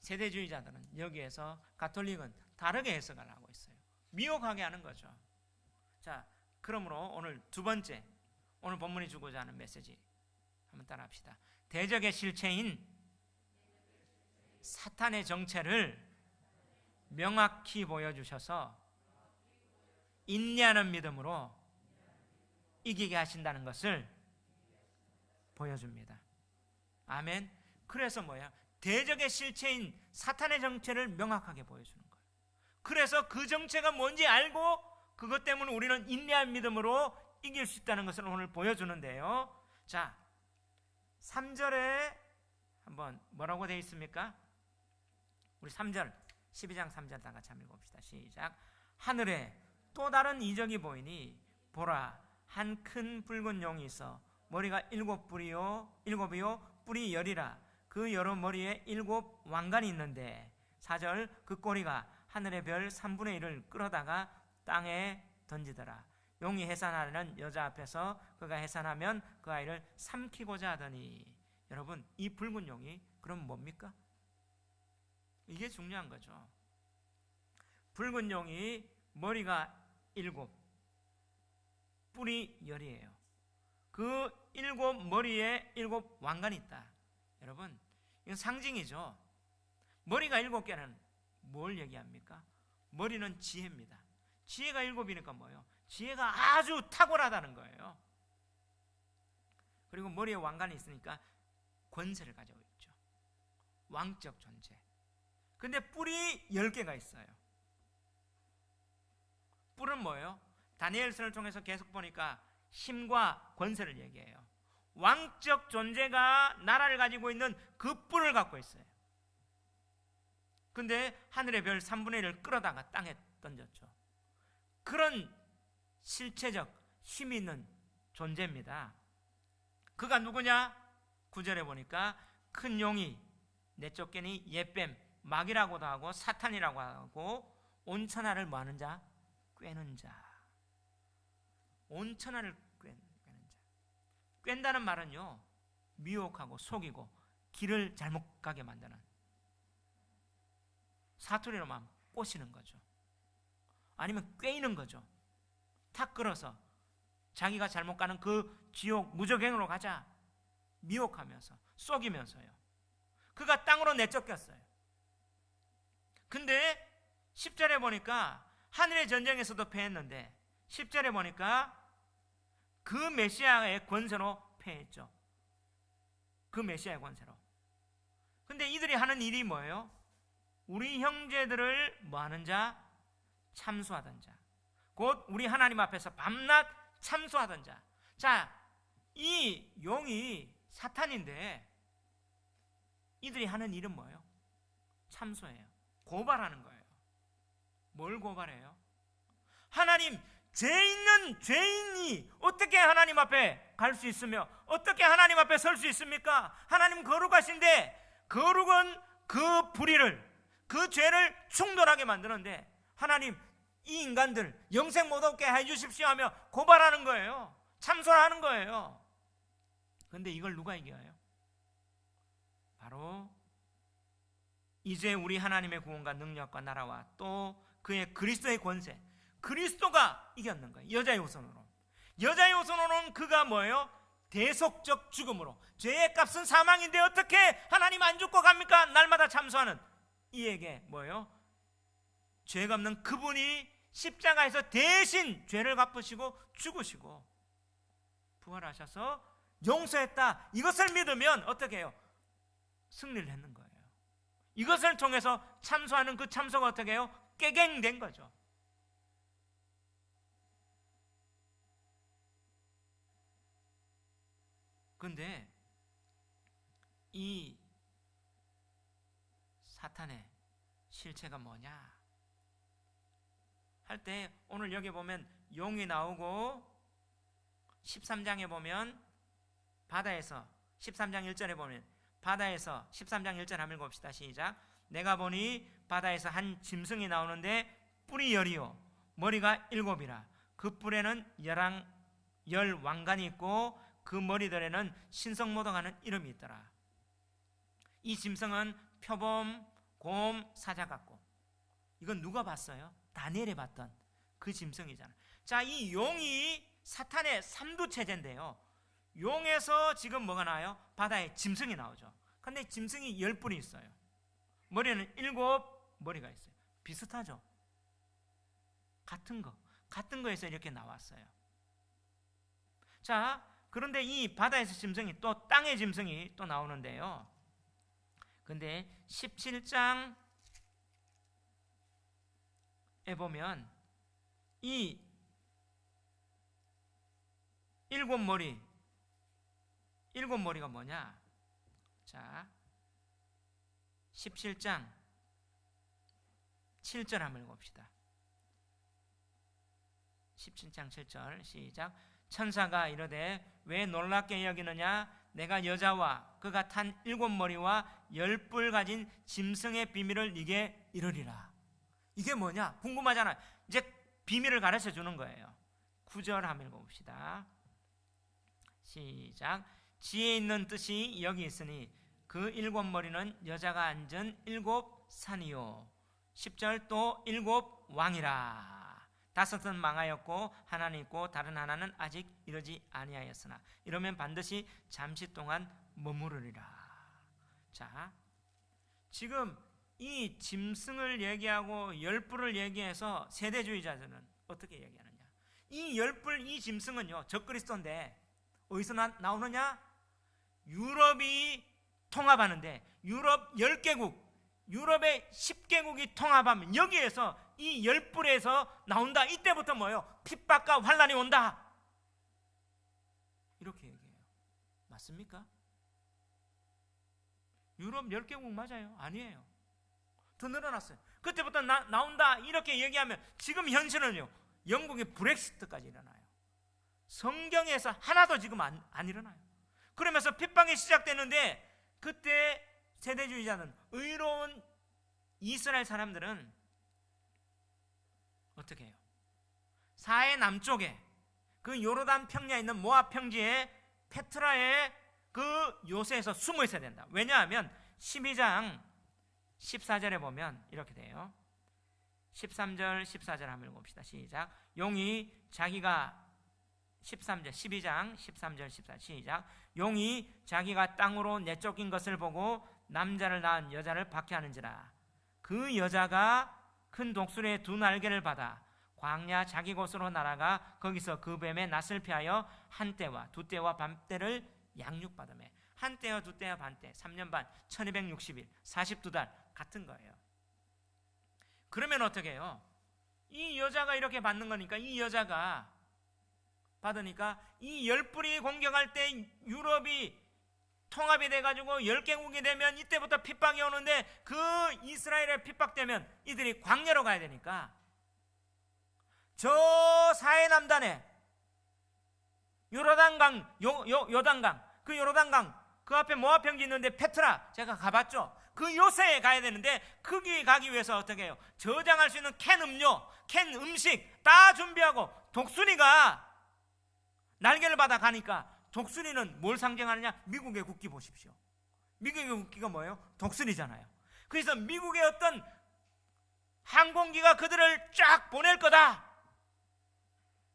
S1: 세대주의자들은 여기에서 가톨릭은 다르게 해석을 하고 있어요. 미혹하게 하는 거죠. 자, 그러므로 오늘 두 번째, 오늘 본문이 주고자 하는 메시지 한번 따라합시다. 대적의 실체인 사탄의 정체를 명확히 보여주셔서 인내하는 믿음으로 이기게 하신다는 것을 보여줍니다. 아멘. 그래서 뭐야? 대적의 실체인 사탄의 정체를 명확하게 보여주는 거예요. 그래서 그 정체가 뭔지 알고 그것 때문에 우리는 인내한 믿음으로 이길 수 있다는 것을 오늘 보여주는데요. 자, 3절에 한번 뭐라고 되어 있습니까? 우리 3절 12장 3절 다 같이 한번 읽어봅시다. 시작. 하늘에 또 다른 이적이 보이니 보라, 한 큰 붉은 용이 있어 머리가 일곱이요 뿔이 열이라. 그 여러 머리에 7 왕관이 있는데 4절 그 꼬리가 하늘의 별 3분의 1을 끌어다가 땅에 던지더라. 용이 해산하려는 여자 앞에서 그가 해산하면 그 아이를 삼키고자 하더니. 여러분, 이 붉은 용이 그럼 뭡니까? 이게 중요한 거죠. 붉은 용이 머리가 7, 뿔이 10이에요. 그 7 머리에 7 왕관이 있다. 여러분, 이건 상징이죠. 머리가 7개는 뭘 얘기합니까? 머리는 지혜입니다. 지혜가 7이니까 뭐예요? 지혜가 아주 탁월하다는 거예요. 그리고 머리에 왕관이 있으니까 권세를 가지고 있죠. 왕적 존재. 근데 뿔이 10개가 있어요. 뿔은 뭐예요? 다니엘서를 통해서 계속 보니까 힘과 권세를 얘기해요. 왕적 존재가 나라를 가지고 있는 그 뿔을 갖고 있어요. 근데 하늘의 별 3분의 1을 끌어다가 땅에 던졌죠. 그런 실체적 힘이 있는 존재입니다. 그가 누구냐? 9절에 보니까 큰 용이 내쫓기니 옛뱀, 마귀라고도 하고 사탄이라고 하고 온 천하를 뭐하는 자? 꿰는 자. 온 천하를 꿰는 자. 꿰는다는 말은요, 미혹하고 속이고 길을 잘못 가게 만드는, 사투리로만 꼬시는 거죠. 아니면 꿰이는 거죠. 탁 끌어서 자기가 잘못 가는 그 지옥 무저갱으로 가자, 미혹하면서 속이면서요. 그가 땅으로 내쫓겼어요. 근데 10절에 보니까 하늘의 전쟁에서도 패했는데 10절에 보니까 그 메시아의 권세로 패했죠. 그 메시아의 권세로. 근데 이들이 하는 일이 뭐예요? 우리 형제들을 뭐하는 자? 참수하던 자. 곧 우리 하나님 앞에서 밤낮 참수하던 자. 자, 이 용이 사탄인데 이들이 하는 일은 뭐예요? 참수해요. 고발하는 거예요. 뭘 고발해요? 하나님, 죄 있는 죄인이 어떻게 하나님 앞에 갈 수 있으며 어떻게 하나님 앞에 설 수 있습니까? 하나님 거룩하신데 거룩은 그 불의를, 그 죄를 충돌하게 만드는데 하나님, 이 인간들 영생 못 얻게 해주십시오 하며 고발하는 거예요. 참소하는 거예요. 그런데 이걸 누가 이겨요? 바로 이제 우리 하나님의 구원과 능력과 나라와 또 그의 그리스도의 권세, 그리스도가 이겼는 거예요. 여자의 후손으로. 여자의 후손으로는 그가 뭐예요? 대속적 죽음으로. 죄의 값은 사망인데 어떻게 하나님 안 죽고 갑니까? 날마다 참소하는 이에게 뭐예요? 죄가 없는 그분이 십자가에서 대신 죄를 갚으시고 죽으시고 부활하셔서 용서했다. 이것을 믿으면 어떻게 해요? 승리를 했는 거예요. 이것을 통해서 참소하는 그 참소가 어떻게 해요? 깨갱된 거죠. 그런데 이 사탄의 실체가 뭐냐 할 때 오늘 여기 보면 용이 나오고 13장에 보면 바다에서 13장 1절에 보면 바다에서 13장 1절 한번 읽어봅시다. 시작. 내가 보니 바다에서 한 짐승이 나오는데 뿔이 10이요 머리가 7이라. 그 뿔에는 10 왕관이 있고 그 머리들에는 신성모독하는 이름이 있더라. 이 짐승은 표범, 곰, 사자 같고, 이건 누가 봤어요? 다니엘이 봤던 그 짐승이잖아요. 자, 이 용이 사탄의 삼두체제인데요, 용에서 지금 뭐가 나와요? 바다에 짐승이 나오죠. 근데 짐승이 10뿔이 있어요. 머리는 7 머리가 있어요. 비슷하죠? 같은 거에서 이렇게 나왔어요. 자, 그런데 이 바다에서 짐승이 또 땅의 짐승이 또 나오는데요. 근데 17장에 보면 이 일곱 머리가 뭐냐? 자, 17장 7절 한번 읽어봅시다. 17장 7절 시작. 천사가 이르되 왜 놀랍게 여기느냐? 내가 여자와 그가 탄 7머리와 10뿔 가진 짐승의 비밀을 네게 이르리라. 이게 뭐냐? 궁금하잖아요. 이제 비밀을 가르쳐 주는 거예요. 9절 한번 읽어봅시다. 시작. 지혜 있는 뜻이 여기 있으니 그 7머리는 여자가 앉은 7산이요 10절 또 7왕이라. 5은 망하였고 하나는 있고 다른 하나는 아직 이르지 아니하였으나 이러면 반드시 잠시 동안 머무르리라. 자, 지금 이 짐승을 얘기하고 10뿔을 얘기해서 세대주의자들은 어떻게 얘기하느냐? 이 10뿔 이 짐승은요 적그리스도인데 어디서 나오느냐? 유럽이 통합하는데 유럽 10개국 유럽의 10개국이 통합하면 여기에서 이 10뿔에서 나온다. 이때부터 뭐예요? 핍박과 환란이 온다. 이렇게 얘기해요. 맞습니까? 유럽 10개국 맞아요? 아니에요. 더 늘어났어요. 그때부터 나온다 이렇게 얘기하면 지금 현실은요 영국의 브렉시트까지 일어나요. 성경에서 하나도 지금 안 일어나요. 그러면서 핍박이 시작되는데 그때 세대주의자는 의로운 이스라엘 사람들은 어떻게 해요? 사해 남쪽에 그 요르단 평야에 있는 모압 평지에 페트라의 그 요새에서 숨어 있어야 된다. 왜냐하면 12장 14절에 보면 이렇게 돼요. 13절 14절 한번 읽어봅시다. 시작. 용이 자기가 13절 12장 13절 14절 시작. 용이 자기가 땅으로 내쫓긴 것을 보고 남자를 낳은 여자를 박해하는지라. 그 여자가 큰 독수리의 2날개를 받아 광야 자기 곳으로 날아가 거기서 그 뱀의 낯을 피하여 한때와 두때와 반때를 양육받으며 한때와 두때와 반때 3년 반 1260일 42달 같은 거예요. 그러면 어떻게 해요? 이 여자가 이렇게 받는 거니까 이 여자가 받으니까 이 10뿔이 공격할 때 유럽이 통합이 돼가지고 10개국이 되면 이때부터 핍박이 오는데 그 이스라엘에 핍박되면 이들이 광야로 가야 되니까 저 사해남단에 요단강 그 요단강 그 앞에 모압 평지 있는데 페트라 제가 가봤죠. 그 요새에 가야 되는데 거기 가기 위해서 어떻게 해요? 저장할 수 있는 캔 음료, 캔 음식 다 준비하고 독수리가 날개를 받아 가니까 독수리는 뭘 상징하느냐? 미국의 국기 보십시오. 미국의 국기가 뭐예요? 독수리잖아요. 그래서 미국의 어떤 항공기가 그들을 쫙 보낼 거다.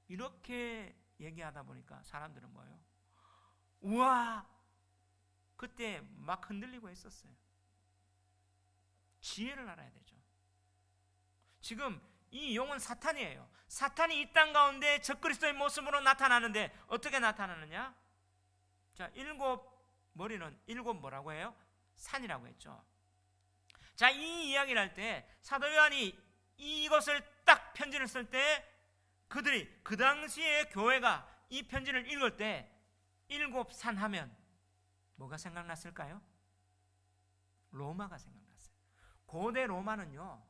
S1: 이렇게 얘기하다 보니까 사람들은 뭐예요? 우와! 그때 막 흔들리고 있었어요. 지혜를 알아야 되죠. 지금 이 용은 사탄이에요. 사탄이 이 땅 가운데 적그리스도의 모습으로 나타나는데 어떻게 나타나느냐? 자, 7머리는 7 뭐라고 해요? 산이라고 했죠. 자, 이 이야기를 할 때 사도 요한이 이것을 딱 편지를 쓸 때 그들이 그 당시에 교회가 이 편지를 읽을 때 7산 하면 뭐가 생각났을까요? 로마가 생각났어요. 고대 로마는요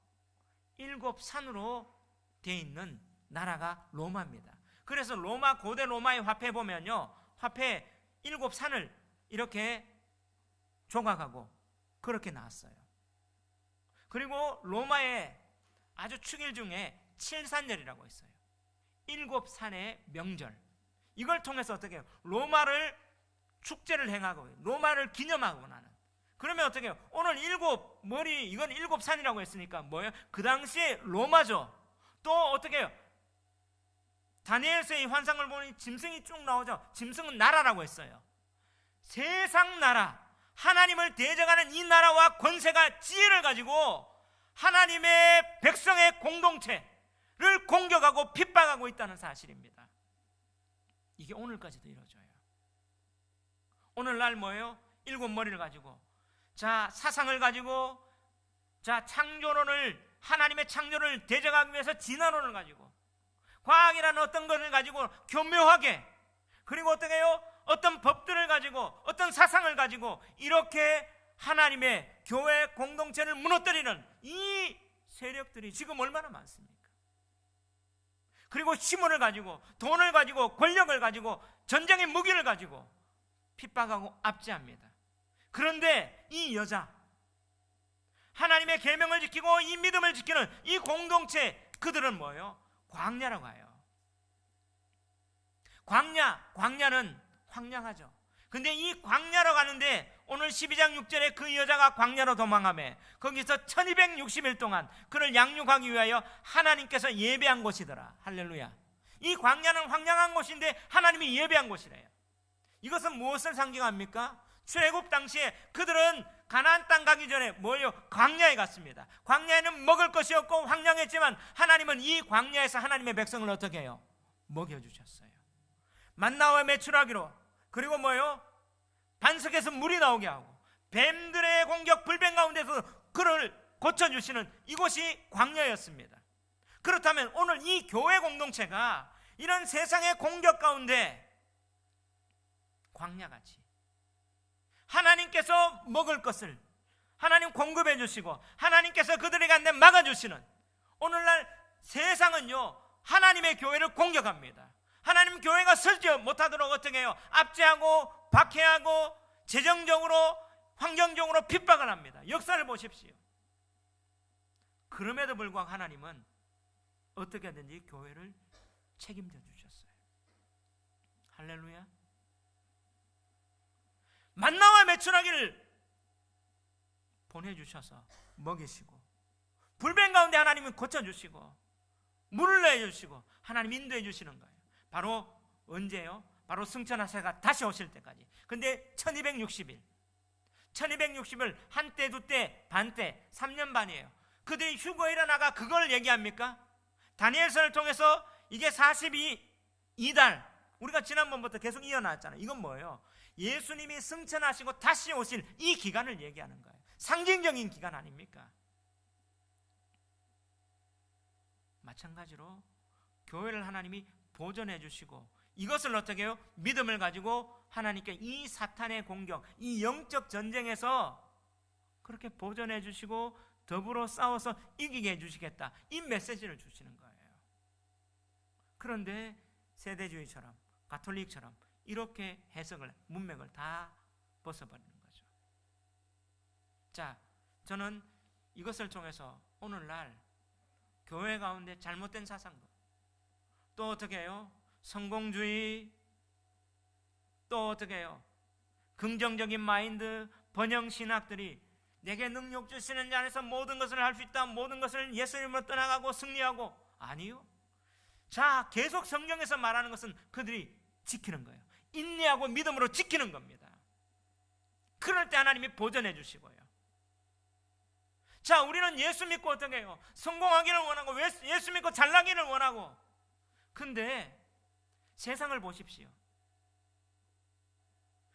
S1: 7산으로 되어 있는 나라가 로마입니다. 그래서 고대 로마의 화폐 보면요 화폐 7산을 이렇게 조각하고 그렇게 나왔어요. 그리고 로마의 아주 축일 중에 7산절이라고 있어요. 7산의 명절. 이걸 통해서 어떻게 해요? 로마를 축제를 행하고 로마를 기념하고 나는. 그러면 어떻게 해요? 오늘 7머리 이건 7산이라고 했으니까 뭐예요? 그 당시에 로마죠. 또 어떻게 해요? 다니엘서의 환상을 보니 짐승이 쭉 나오죠. 짐승은 나라라고 했어요. 세상 나라, 하나님을 대적하는 이 나라와 권세가 지혜를 가지고 하나님의 백성의 공동체를 공격하고 핍박하고 있다는 사실입니다. 이게 오늘까지도 이루어져요. 오늘날 뭐예요? 일곱 머리를 가지고, 자, 사상을 가지고, 자, 창조론을, 하나님의 창조를 대적하기 위해서 진화론을 가지고, 과학이라는 어떤 것을 가지고 교묘하게, 그리고 어떻게 해요? 어떤 법들을 가지고, 어떤 사상을 가지고 이렇게 하나님의 교회 공동체를 무너뜨리는 이 세력들이 지금 얼마나 많습니까? 그리고 힘을 가지고, 돈을 가지고, 권력을 가지고, 전쟁의 무기를 가지고 핍박하고 압제합니다. 그런데 이 여자, 하나님의 계명을 지키고 이 믿음을 지키는 이 공동체, 그들은 뭐예요? 광야라고 해요. 광야는 황량하죠. 근데 이 광야로 가는데 오늘 12장 6절에 그 여자가 광야로 도망하며 거기서 1260일 동안 그를 양육하기 위하여 하나님께서 예배한 곳이더라. 할렐루야. 이 광야는 황량한 곳인데 하나님이 예배한 곳이래요. 이것은 무엇을 상징합니까? 출애굽 당시에 그들은 가나안 땅 가기 전에 뭐예요? 광야에 갔습니다. 광야에는 먹을 것이 없고 황량했지만 하나님은 이 광야에서 하나님의 백성을 어떻게 해요? 먹여주셨어요. 만나와 메추라기로, 그리고 뭐예요? 반석에서 물이 나오게 하고, 뱀들의 공격, 불뱀 가운데서 그를 고쳐주시는 이곳이 광야였습니다. 그렇다면 오늘 이 교회 공동체가 이런 세상의 공격 가운데 광야같이 하나님께서 먹을 것을 하나님 공급해 주시고 하나님께서 그들에게 안 되면 막아주시는, 오늘날 세상은요 하나님의 교회를 공격합니다. 하나님 교회가 서지 못하도록 어떻게 해요? 압제하고 박해하고 재정적으로 환경적으로 핍박을 합니다. 역사를 보십시오. 그럼에도 불구하고 하나님은 어떻게든지 교회를 책임져 주셨어요. 할렐루야. 만나와 메추라기를 보내주셔서 먹이시고, 불뱀 가운데 하나님은 고쳐주시고 물을 내주시고 하나님 인도해 주시는 거예요. 바로 언제요? 바로 승천하세가 다시 오실 때까지. 근데 1260일 한때 두때 반때 3년 반이에요. 그들이 휴거일에 나가 그걸 얘기합니까? 다니엘서를 통해서 이게 42달, 우리가 지난번부터 계속 이어나왔잖아요. 이건 뭐예요? 예수님이 승천하시고 다시 오실 이 기간을 얘기하는 거예요. 상징적인 기간 아닙니까? 마찬가지로 교회를 하나님이 보존해 주시고 이것을 어떻게 해요? 믿음을 가지고 하나님께 이 사탄의 공격, 이 영적 전쟁에서 그렇게 보존해 주시고 더불어 싸워서 이기게 해주시겠다, 이 메시지를 주시는 거예요. 그런데 세대주의처럼 가톨릭처럼 이렇게 해석을, 문맥을 다 벗어버리는 거죠. 자, 저는 이것을 통해서 오늘날 교회 가운데 잘못된 사상도, 또 어떻게 해요? 성공주의, 또 어떻게 해요? 긍정적인 마인드, 번영신학들이 내게 능력 주시는 자 안에서 모든 것을 할 수 있다, 모든 것을 예수님으로 떠나가고 승리하고, 아니요. 자, 계속 성경에서 말하는 것은 그들이 지키는 거예요. 인내하고 믿음으로 지키는 겁니다. 그럴 때 하나님이 보존해 주시고요. 자, 우리는 예수 믿고 어떻게 해요? 성공하기를 원하고 예수 믿고 잘나기를 원하고, 근데 세상을 보십시오.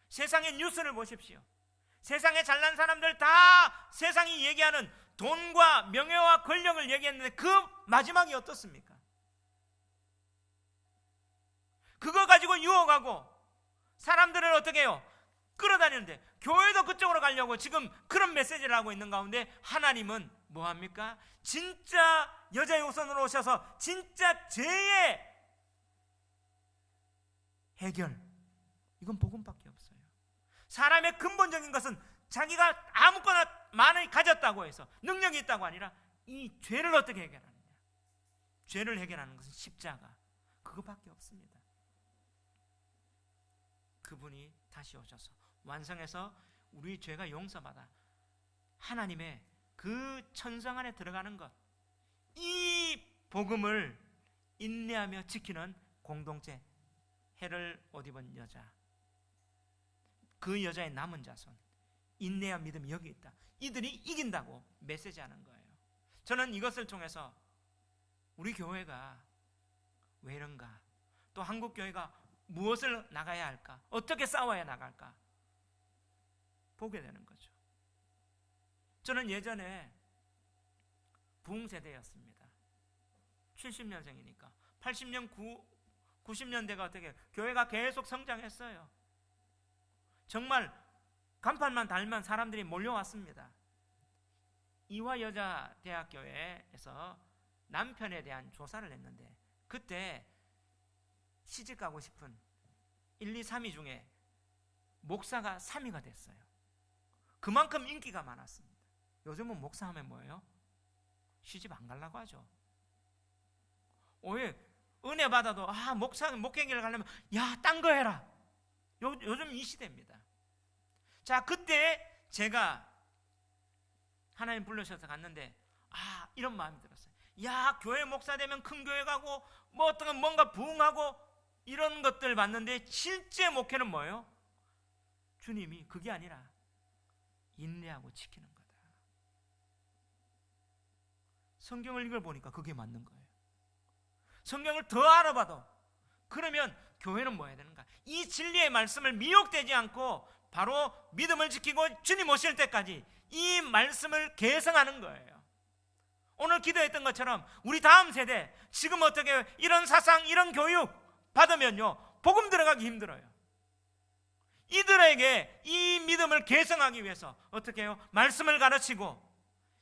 S1: 세상의 뉴스를 보십시오. 세상에 잘난 사람들 다 세상이 얘기하는 돈과 명예와 권력을 얘기했는데 그 마지막이 어떻습니까? 그거 가지고 유혹하고 사람들을 어떻게 해요? 끌어다니는데, 교회도 그쪽으로 가려고 지금 그런 메시지를 하고 있는 가운데 하나님은 뭐합니까? 진짜 여자의 우선으로 오셔서 진짜 죄의 해결, 이건 복음밖에 없어요. 사람의 근본적인 것은 자기가 아무거나 많이 가졌다고 해서 능력이 있다고 아니라 이 죄를 어떻게 해결하느냐. 죄를 해결하는 것은 십자가, 그거밖에 없습니다. 그분이 다시 오셔서 완성해서 우리 죄가 용서받아 하나님의 그 천성 안에 들어가는 것, 이 복음을 인내하며 지키는 공동체, 해를 옷 입은 여자, 그 여자의 남은 자손, 인내와 믿음이 여기 있다, 이들이 이긴다고 메시지하는 거예요. 저는 이것을 통해서 우리 교회가 왜 이런가, 또 한국 교회가 무엇을 나가야 할까, 어떻게 싸워야 나갈까 보게 되는 거죠. 저는 예전에 부흥세대였습니다. 70년생이니까 80년, 90년대가 어떻게 교회가 계속 성장했어요. 정말 간판만 달면 사람들이 몰려왔습니다. 이화여자대학교에서 남편에 대한 조사를 했는데 그때 시집가고 싶은 1, 2, 3위 중에 목사가 3위가 됐어요. 그만큼 인기가 많았습니다. 요즘은 목사하면 뭐예요? 시집 안 가려고 하죠. 왜? 은혜 받아도 목회길을 가려면 딴 거 해라. 요즘 이 시대입니다. 자, 그때 제가 하나님 불러셔서 갔는데 이런 마음이 들었어요. 교회 목사 되면 큰 교회 가고 뭔가 부흥하고 이런 것들 봤는데 실제 목회는 뭐예요? 주님이 그게 아니라 인내하고 지키는 거다. 성경을 읽어보니까 그게 맞는 거예요. 성경을 더 알아봐도 그러면 교회는 뭐 해야 되는가? 이 진리의 말씀을 미혹되지 않고 바로 믿음을 지키고 주님 오실 때까지 이 말씀을 계승하는 거예요. 오늘 기도했던 것처럼 우리 다음 세대 지금 어떻게 이런 사상, 이런 교육 받으면요 복음 들어가기 힘들어요. 이들에게 이 믿음을 계승하기 위해서 어떻게 해요? 말씀을 가르치고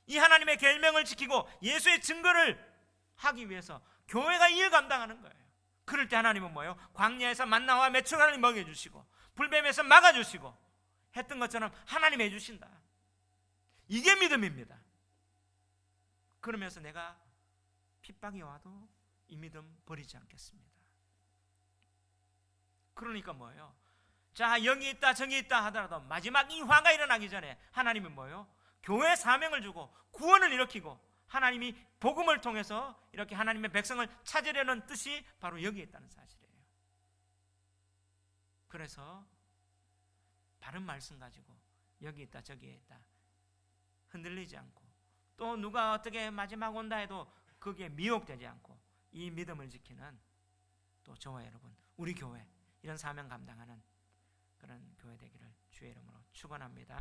S1: 이 하나님의 계명을 지키고 예수의 증거를 하기 위해서 교회가 일 감당하는 거예요. 그럴 때 하나님은 뭐예요? 광야에서 만나와 메추라를 먹여주시고 불뱀에서 막아주시고 했던 것처럼 하나님 해주신다. 이게 믿음입니다. 그러면서 내가 핍박이 와도 이 믿음 버리지 않겠습니다. 그러니까 뭐예요? 자, 여기 있다 저기 있다 하더라도 마지막 이 화가 일어나기 전에 하나님은 뭐예요? 교회 사명을 주고 구원을 일으키고 하나님이 복음을 통해서 이렇게 하나님의 백성을 찾으려는 뜻이 바로 여기에 있다는 사실이에요. 그래서 바른 말씀 가지고 여기 있다 저기에 있다 흔들리지 않고 또 누가 어떻게 마지막 온다 해도 거기에 미혹되지 않고 이 믿음을 지키는 또 저와 여러분 우리 교회 이런 사명 감당하는 그런 교회 되기를 주의 이름으로 축원합니다.